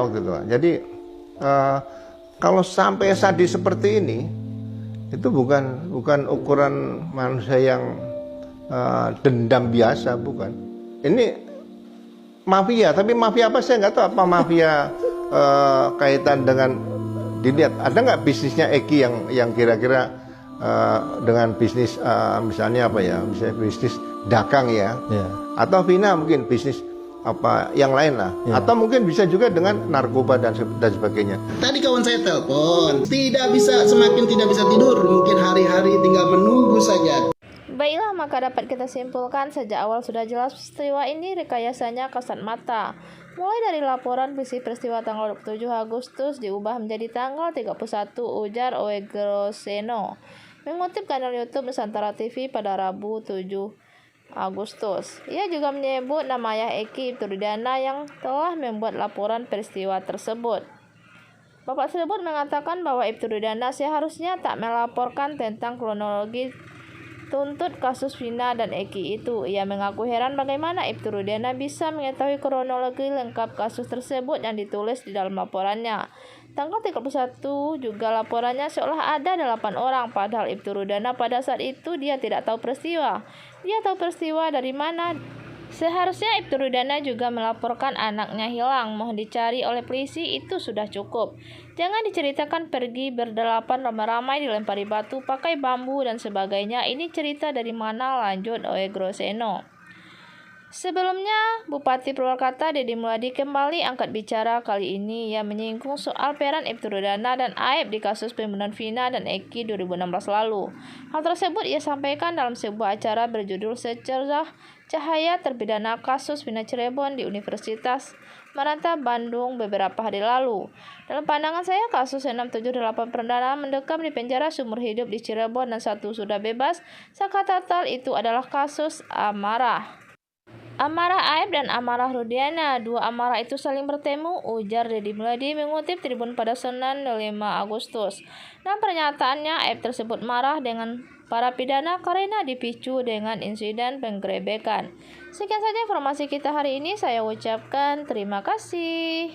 waktu itu. Jadi kalau sampai sadis seperti ini, itu bukan ukuran manusia yang dendam biasa, bukan. Ini mafia, tapi mafia apa saya nggak tahu. Apa mafia kaitan dengan, dilihat ada nggak bisnisnya Eki yang kira-kira dengan bisnis misalnya apa ya, misalnya bisnis dagang ya, atau Vina mungkin bisnis apa yang lain lah, atau mungkin bisa juga dengan narkoba dan sebagainya. Tadi kawan saya telepon, semakin tidak bisa tidur, mungkin hari-hari tinggal menunggu saja. Baiklah, maka dapat kita simpulkan sejak awal sudah jelas peristiwa ini rekayasanya kasat mata. Mulai dari laporan peristiwa tanggal 27 Agustus diubah menjadi tanggal 31, ujar Oegroseno. Mengutip kanal YouTube Nusantara TV pada Rabu 7 Agustus. Ia juga menyebut nama ayah Eki Ibturudiana yang telah membuat laporan peristiwa tersebut. Bapak tersebut mengatakan bahwa Ibturudiana seharusnya tak melaporkan tentang kronologi tuntut kasus Vina dan Eki itu. Ia mengaku heran bagaimana Ibturudiana bisa mengetahui kronologi lengkap kasus tersebut yang ditulis di dalam laporannya. Tanggal 31 juga laporannya seolah ada 8 orang, padahal Ibturudiana pada saat itu dia tidak tahu peristiwa. Dia tahu peristiwa dari mana? Seharusnya Ibturudiana juga melaporkan anaknya hilang, mohon dicari oleh polisi, itu sudah cukup. Jangan diceritakan pergi berdelapan ramai-ramai dilempari batu, pakai bambu dan sebagainya. Ini cerita dari mana, lanjut Oegroseno. Sebelumnya, Bupati Purwakarta Deddy Mulyadi kembali angkat bicara. Kali ini ia menyinggung soal peran Ibturudiana dan aib di kasus pembunuhan Vina dan Eki 2016 lalu. Hal tersebut ia sampaikan dalam sebuah acara berjudul Secercah Cahaya Terpidana Kasus Vina Cirebon di Universitas Maranta Bandung beberapa hari lalu. Dalam pandangan saya, kasus 678 perdana mendekam di penjara seumur hidup di Cirebon dan 1 sudah bebas. Secara total itu adalah kasus amarah. Amarah aib dan amarah Rudiana, 2 amarah itu saling bertemu, ujar Deddy Mulyadi mengutip Tribun pada Senin 5 Agustus. Dalam pernyataannya, aib tersebut marah dengan para pidana karena dipicu dengan insiden penggerebekan. Sekian saja informasi kita hari ini, saya ucapkan terima kasih.